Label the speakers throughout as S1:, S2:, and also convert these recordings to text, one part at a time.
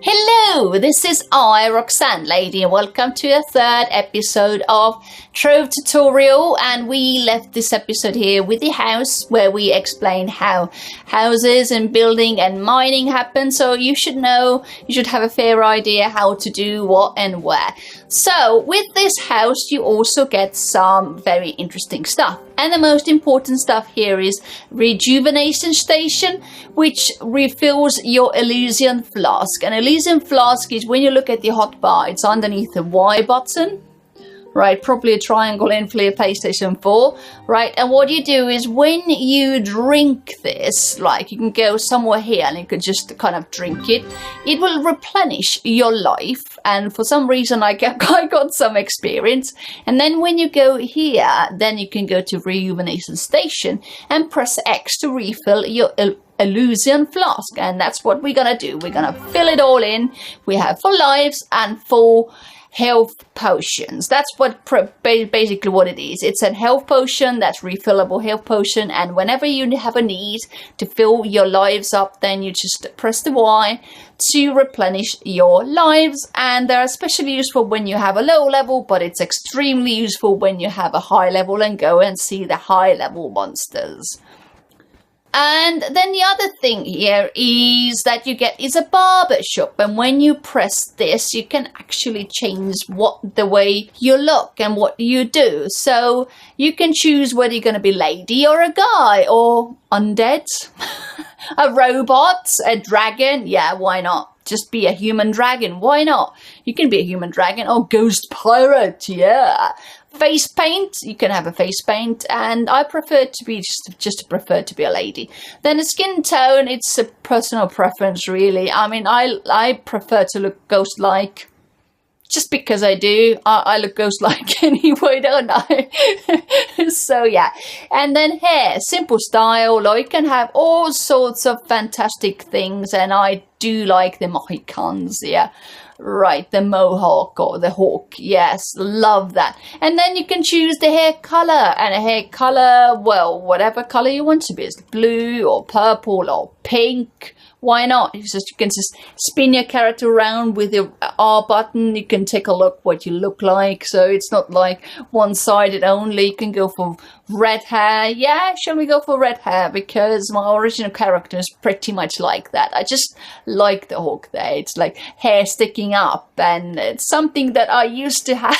S1: Hello, this is I, Roxanne Lady, and welcome to a third episode of Trove tutorial. And we left this episode here with the house, where we explain how houses and building and mining happen. So you should know, you should have a fair idea how to do what and where. So with this house, you also get some very interesting stuff. And the most important stuff here is rejuvenation station, which refills your Elysian flask. An Elysian flask is when you look at the hotbar, it's underneath the Y button. Right, probably a triangle in for your PlayStation 4, right? And what you do is when you drink this, like you can go somewhere here and you can just kind of drink it, it will replenish your life. And for some reason I got some experience. And then when you go here, then you can go to Rejuvenation Station and press X to refill your Elysian flask. And that's what we're gonna do. We're gonna fill it all in. We have full lives and full health potions. That's what basically what it is. It's a health potion, that's refillable health potion, and whenever you have a need to fill your lives up, then you just press the Y to replenish your lives. And they're especially useful when you have a low level, but it's extremely useful when you have a high level and go and see the high level monsters. And then the other thing here is that you get is a barber shop, and when you press this you can actually change the way you look and what you do. So you can choose whether you're going to be lady or a guy or undead, a robot, a dragon. Yeah, why not? Just be a human dragon. Why not? You can be a human dragon or ghost pirate. Yeah. Face paint, you can have a face paint, and I prefer to be just prefer to be a lady. Then a skin tone, it's a personal preference really. I mean, I prefer to look ghost-like, just because I do. I look ghost-like anyway, don't I? So yeah. And then hair, simple style, or you can have all sorts of fantastic things, and I do like the Mohicans, yeah. Right, the mohawk or the hawk. Yes, love that. And then you can choose the hair color. And a hair color, well, whatever color you want to be. It's blue or purple or pink. Why not? You can just spin your character around with your R button. You can take a look what you look like. So it's not like one-sided only. You can go for red hair. Yeah, shall we go for red hair? Because my original character is pretty much like that. I just like the hawk there. It's like hair sticking up, and it's something that I used to have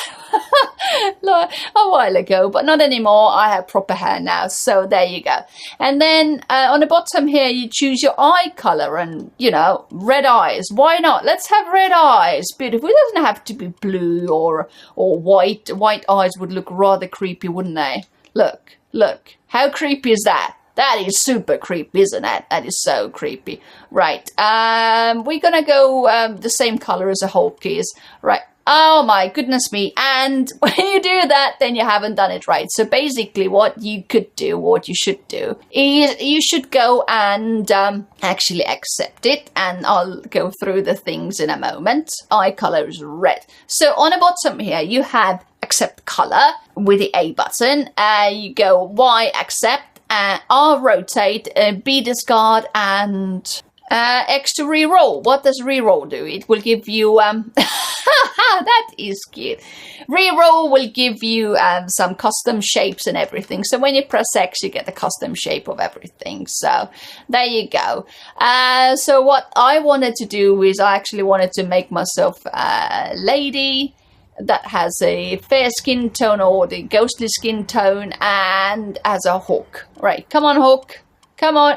S1: a while ago, but not anymore. I have proper hair now. So there you go. And then on the bottom here, you choose your eye color. And you know, red eyes, why not? Let's have red eyes. Beautiful. It doesn't have to be blue or white. White eyes would look rather creepy, wouldn't they? Look, how creepy is that? That is super creepy, isn't it? That is so creepy. Right, we're gonna go the same color as a Hulk is. Right. Oh my goodness me. And when you do that, then you haven't done it right. So basically what you should do is you should go and actually accept it. And I'll go through the things in a moment. Eye color is red. So on the bottom here, you have accept color with the A button. You go Y accept, R rotate, B discard, and X to reroll. What does reroll do? It will give you that is cute. Reroll will give you some custom shapes and everything. So when you press X, you get the custom shape of everything. So there you go. So what I wanted to do is I actually wanted to make myself a lady that has a fair skin tone or the ghostly skin tone and as a hawk. Right, come on, hawk. Come on.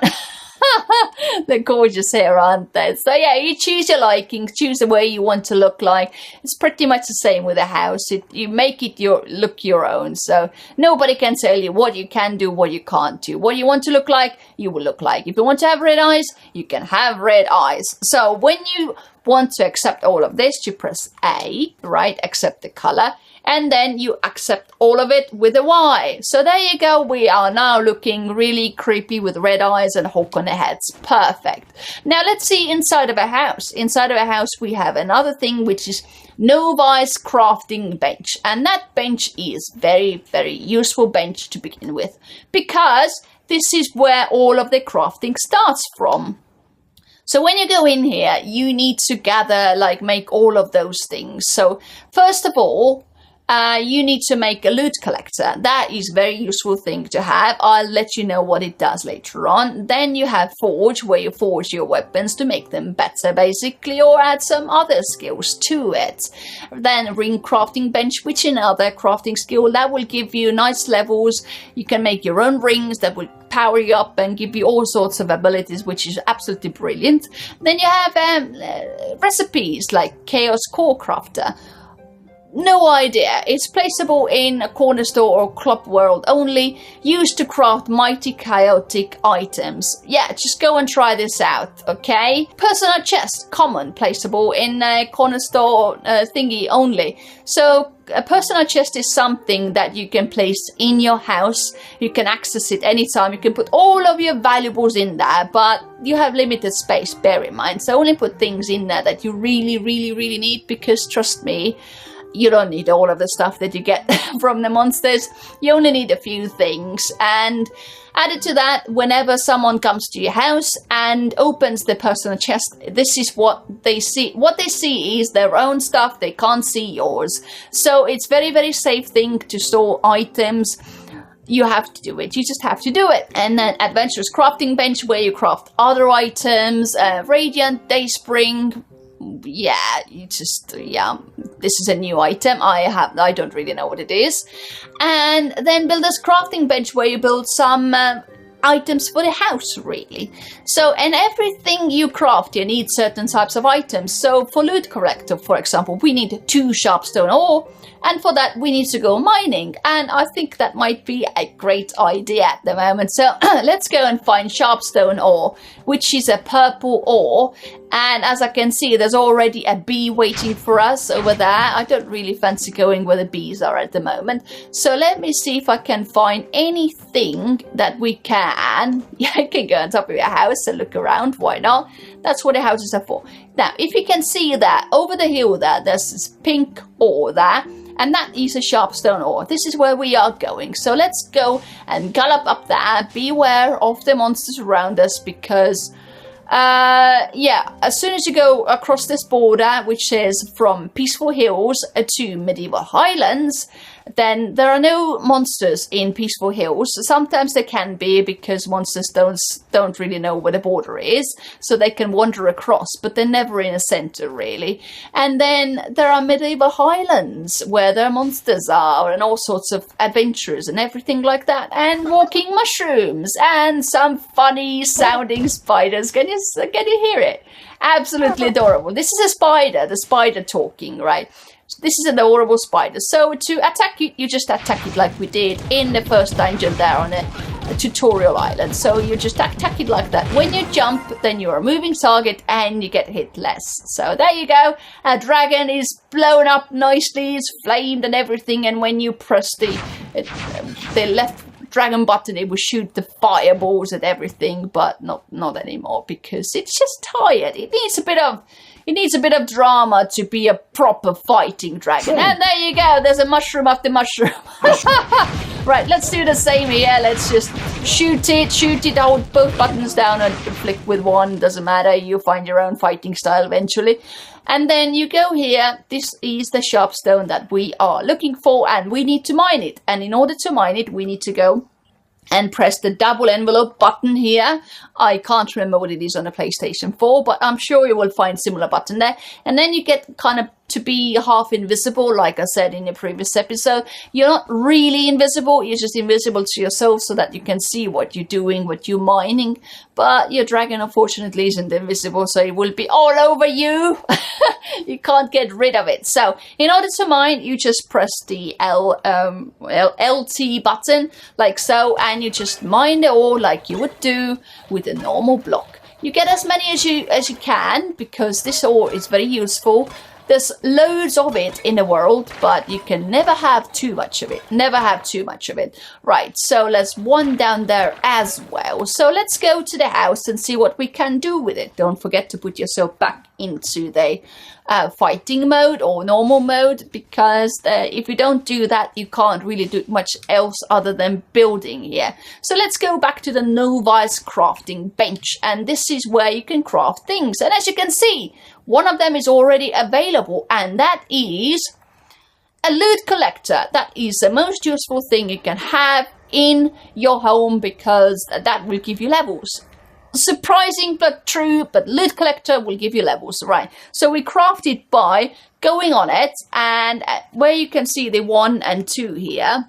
S1: They're gorgeous hair, aren't they? So yeah, you choose your likings, choose the way you want to look like. It's pretty much the same with a house. You make it look your own. So nobody can tell you what you can do, what you can't do. What you want to look like, you will look like. If you want to have red eyes, you can have red eyes. So when you want to accept all of this, you press A, right? Accept the color. And then you accept all of it with a Y. So there you go. We are now looking really creepy with red eyes and hawk on the heads. Perfect. Now let's see inside of a house. Inside of a house we have another thing, which is novice crafting bench. And that bench is very, very useful bench to begin with, because this is where all of the crafting starts from. So when you go in here, you need to gather, like make all of those things. So first of all, you need to make a loot collector. That is a very useful thing to have. I'll let you know what it does later on. Then you have forge, where you forge your weapons to make them better, basically, or add some other skills to it. Then ring crafting bench, which is another crafting skill that will give you nice levels. You can make your own rings that will power you up and give you all sorts of abilities, which is absolutely brilliant. Then you have recipes like Chaos Core Crafter. No idea. It's placeable in a corner store or club world only, used to craft mighty chaotic items. Yeah, just go and try this out, okay? Personal chest, common, placeable in a corner store thingy only. So a personal chest is something that you can place in your house. You can access it anytime. You can put all of your valuables in there, but you have limited space, bear in mind. So only put things in there that you really, really, really need, because trust me, you don't need all of the stuff that you get from the monsters. You only need a few things. And added to that, whenever someone comes to your house and opens the personal chest, this is what they see. What they see is their own stuff. They can't see yours. So it's very, very safe thing to store items. You have to do it. You just have to do it. And then Adventurous Crafting Bench, where you craft other items. Radiant Dayspring. Yeah, this is a new item. I don't really know what it is. And then Builder's Crafting Bench, where you build some items for the house, really. So, and everything you craft, you need certain types of items. So for loot collector, for example, we need 2 sharpstone ore, and for that we need to go mining. And I think that might be a great idea at the moment. So let's go and find sharpstone ore, which is a purple ore. And as I can see, there's already a bee waiting for us over there. I don't really fancy going where the bees are at the moment. So let me see if I can find anything that we can. Yeah, I can go on top of your house and look around. Why not? That's what the houses are for. Now, if you can see that over the hill there, there's this pink ore there. And that is a sharpstone ore. This is where we are going. So let's go and gallop up there. Beware of the monsters around us, because as soon as you go across this border, which says from Peaceful Hills to Medieval Highlands, then there are no monsters in Peaceful Hills. Sometimes there can be, because monsters don't really know where the border is, so they can wander across, but they're never in a center, really. And then there are Medieval Highlands, where their monsters are, and all sorts of adventures and everything like that, and walking mushrooms, and some funny sounding spiders. Can you hear it? Absolutely adorable. This is a spider, the spider talking, right? This is an adorable spider. So to attack it, you just attack it like we did in the first dungeon there on a tutorial island. So you just attack it like that. When you jump, then you're a moving target and you get hit less. So there you go. A dragon is blown up nicely, it's flamed and everything. And when you press the left dragon button, it will shoot the fireballs at everything, but not anymore, because it's just tired. It needs a bit of drama to be a proper fighting dragon. And there you go, there's a mushroom after mushroom. Right, let's do the same here. Let's just shoot it, hold both buttons down and flick with one, doesn't matter, you find your own fighting style eventually. And then you go here, this is the sharpstone that we are looking for, and we need to mine it. And in order to mine it, we need to go and press the double envelope button here. I can't remember what it is on a PlayStation 4, but I'm sure you will find similar button there. And then you get kind of to be half invisible, like I said in the previous episode. You're not really invisible, you're just invisible to yourself so that you can see what you're doing, what you're mining. But your dragon, unfortunately, isn't invisible, so it will be all over you. You can't get rid of it. So in order to mine, you just press the LT button, like so, and you just mine the ore like you would do with a normal block. You get as many as you can, because this ore is very useful. There's loads of it in the world, but you can never have too much of it. Never have too much of it. Right, so there's one down there as well. So let's go to the house and see what we can do with it. Don't forget to put yourself back into the fighting mode or normal mode, because if you don't do that, you can't really do much else other than building here. So let's go back to the novice crafting bench, and this is where you can craft things. And as you can see, one of them is already available, and that is a loot collector. That is the most useful thing you can have in your home, because that will give you levels. Surprising but true, but loot collector will give you levels, right? So we craft it by going on it, and where you can see the 1 and 2 here,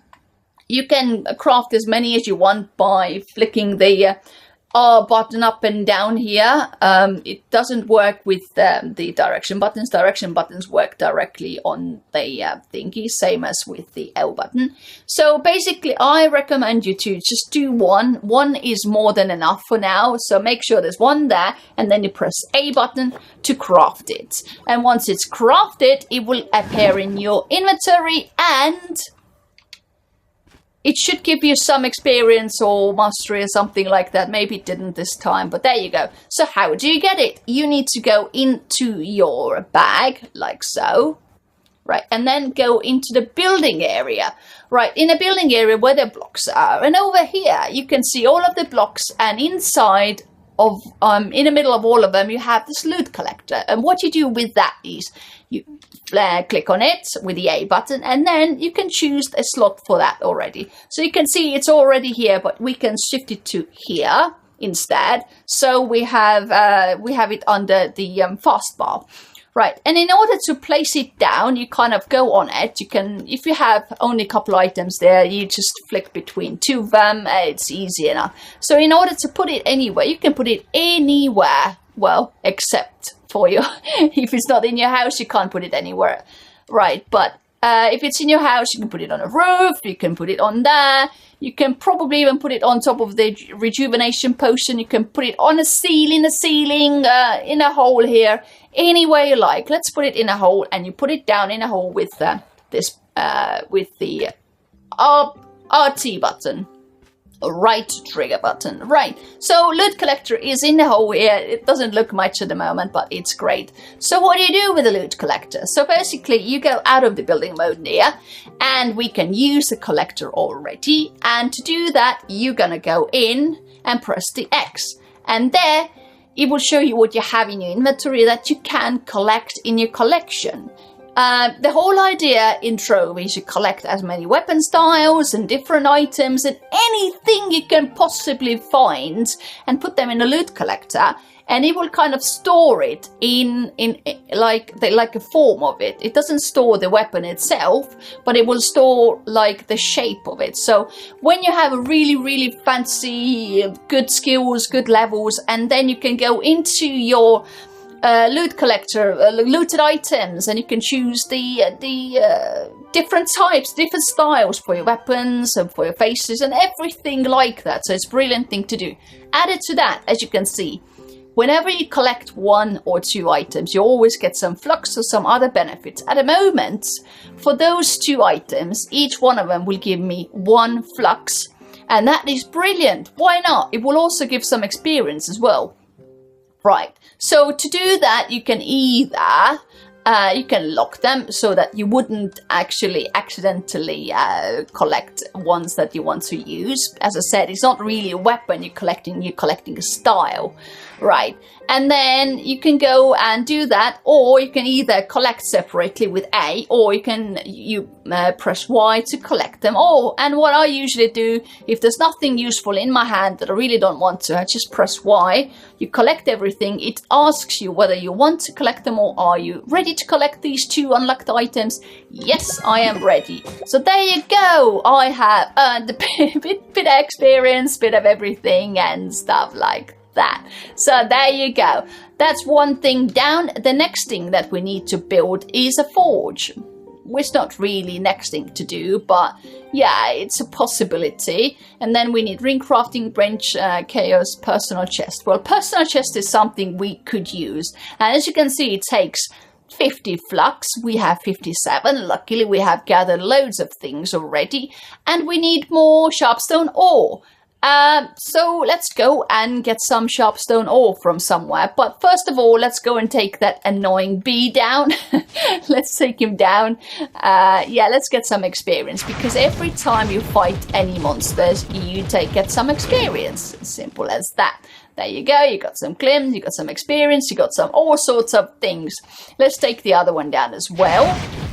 S1: you can craft as many as you want by flicking the R button up and down here. It doesn't work with the direction buttons. Direction buttons work directly on the thingy, same as with the L button. So basically, I recommend you to just do one. One is more than enough for now. So make sure there's one there, and then you press A button to craft it. And once it's crafted, it will appear in your inventory, and it should give you some experience or mastery or something like that. Maybe it didn't this time, but there you go. So how do you get it? You need to go into your bag, like so, right? And then go into the building area, right? In the building area where the blocks are. And over here, you can see all of the blocks, and inside of, in the middle of all of them, you have this loot collector. And what you do with that is you click on it with the A button, and then you can choose a slot for that already. So you can see it's already here, but we can shift it to here instead. So we have it under the fast bar. Right, and in order to place it down, you kind of go on it. You can, if you have only a couple items there, you just flick between 2 of them. It's easy enough. So in order to put it anywhere, you can put it anywhere. Well, except for you. If it's not in your house, you can't put it anywhere. Right, but if it's in your house, you can put it on a roof. You can put it on there. You can probably even put it on top of the rejuvenation potion. You can put it on a ceiling, in a hole here, any way you like. Let's put it in a hole, and you put it down in a hole with with the RT button, right trigger button. Right. So loot collector is in the hole here. It doesn't look much at the moment, but it's great. So what do you do with the loot collector? So basically, you go out of the building mode here, and we can use the collector already. And to do that, you're gonna go in and press the X, and there it will show you what you have in your inventory that you can collect in your collection. The whole idea in Trove is you collect as many weapon styles and different items and anything you can possibly find, and put them in a loot collector, and it will kind of store it in like a form of it. It doesn't store the weapon itself, but it will store like the shape of it. So when you have a really fancy, good skills, good levels, and then you can go into your loot collector, looted items, and you can choose the different types, different styles for your weapons and for your faces and everything like that. So it's a brilliant thing to do. Added to that, as you can see, whenever you collect 1 or 2 items, you always get some flux or some other benefits. At the moment, for those 2 items, each one of them will give me 1 flux, and that is brilliant. Why not? It will also give some experience as well. Right, so to do that, you can either you can lock them so that you wouldn't actually accidentally collect ones that you want to use. As I said, it's not really a weapon you're collecting a style, right? And then you can go and do that, or you can either collect separately with A, or you can press Y to collect them all. And what I usually do, if there's nothing useful in my hand that I really don't want to, I just press Y. You collect everything. It asks you whether you want to collect them, or are you ready to collect these 2 unlocked items. Yes, I am ready. So there you go. I have earned a bit of experience, bit of everything and stuff like that. So there you go. That's one thing down. The next thing that we need to build is a forge. It's not really next thing to do, but yeah, it's a possibility. And then we need ring crafting bench, chaos, personal chest. Well, personal chest is something we could use, and as you can see, it takes 50 flux, we have 57. Luckily, we have gathered loads of things already, and we need more sharpstone ore. So let's go and get some sharpstone ore from somewhere. But first of all, let's go and take that annoying bee down. Let's take him down. Yeah, let's get some experience, because every time you fight any monsters, you get some experience. Simple as that. There you go, you got some clims, you got some experience, you got some all sorts of things. Let's take the other one down as well.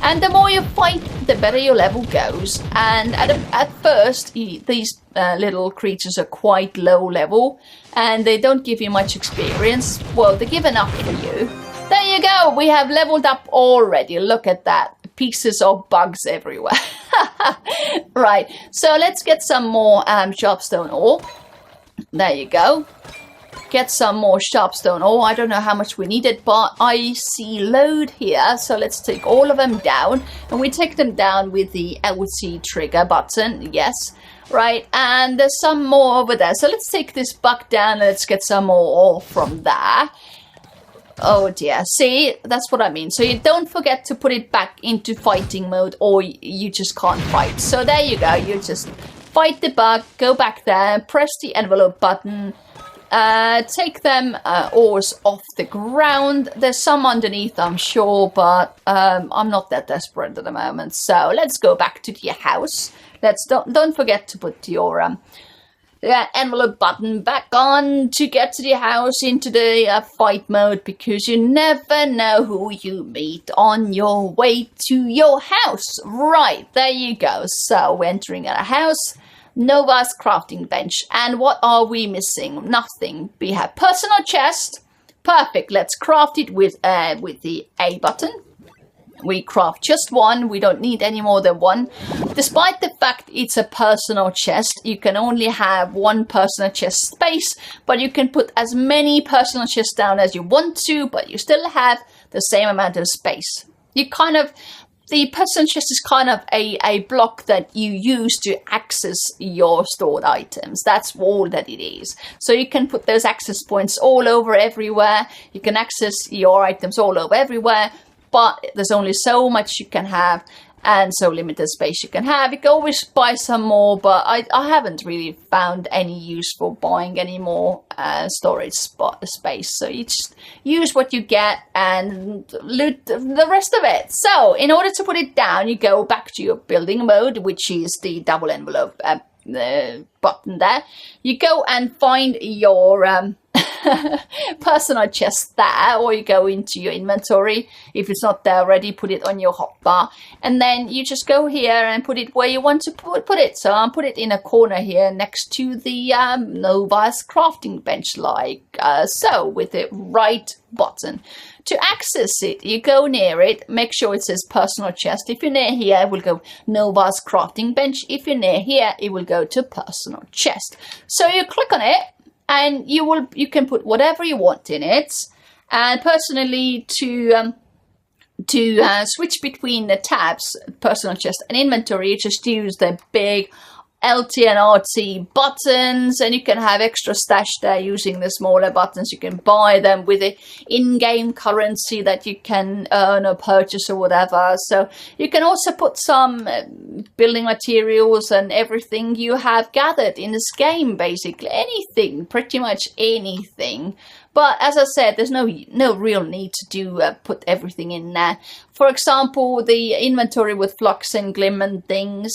S1: And the more you fight, the better your level goes. And at first, these little creatures are quite low level, and they don't give you much experience. Well, they give enough for you. There you go, we have leveled up already. Look at that, pieces of bugs everywhere. Right, so let's get some more sharpstone ore. There you go. Get some more sharpstone ore. I don't know how much we needed, but I see load here. So let's take all of them down, and we take them down with the LT trigger button. Yes, right. And there's some more over there. So let's take this buck down and let's get some more ore from there. Oh dear, see, that's what I mean. So you don't forget to put it back into fighting mode, or you just can't fight. So there you go. You just fight the bug, go back there, press the envelope button. Take them ores off the ground. There's some underneath, I'm sure, but I'm not that desperate at the moment. So let's go back to the house. Don't forget to put your envelope button back on to get to the house into the fight mode, because you never know who you meet on your way to your house. Right, there you go. So we're entering a house. Nova's crafting bench. And what are we missing? Nothing. We have personal chest. Perfect. Let's craft it with the A button. We craft just one. We don't need any more than one. Despite the fact it's a personal chest, you can only have one personal chest space, but you can put as many personal chests down as you want to, but you still have the same amount of space. The personal chest is kind of a block that you use to access your stored items. That's all that it is. So you can put those access points all over everywhere. You can access your items all over everywhere, but there's only so much you can have, and so limited space you can have. You can always buy some more, but I haven't really found any use for buying any more storage space. So you just use what you get and loot the rest of it. So in order to put it down, you go back to your building mode, which is the double envelope button there. You go and find your personal chest there, or you go into your inventory. If it's not there already, put it on your hotbar, and then you just go here and put it where you want to put it. So I'll put it in a corner here next to the Nova's crafting bench, like so, with the right button. To access it, you go near it, make sure it says personal chest. If you're near here, it will go Nova's crafting bench. If you're near here, it will go to personal chest. So you click on it, and you can put whatever you want in it. And personally, to switch between the tabs, personal chest and inventory, you just use the big LT and RT buttons, and you can have extra stash there using the smaller buttons. You can buy them with the in-game currency that you can earn or purchase or whatever. So you can also put some building materials and everything you have gathered in this game, basically anything, pretty much anything. But as I said, there's no real need to do put everything in there. For example, the inventory with flux and glim and things,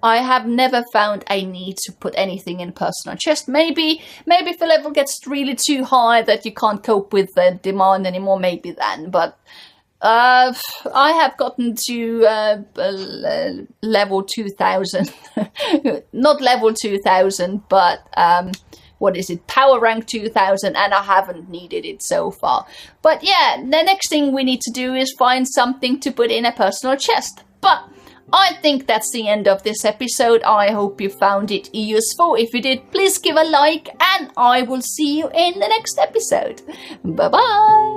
S1: I have never found a need to put anything in personal chest. Maybe if the level gets really too high that you can't cope with the demand anymore, maybe then. But I have gotten to level 2000. Not level 2000, but what is it, power rank 2000, and I haven't needed it so far. But yeah, the next thing we need to do is find something to put in a personal chest. But I think that's the end of this episode. I hope you found it useful. If you did, please give a like, and I will see you in the next episode. Bye bye.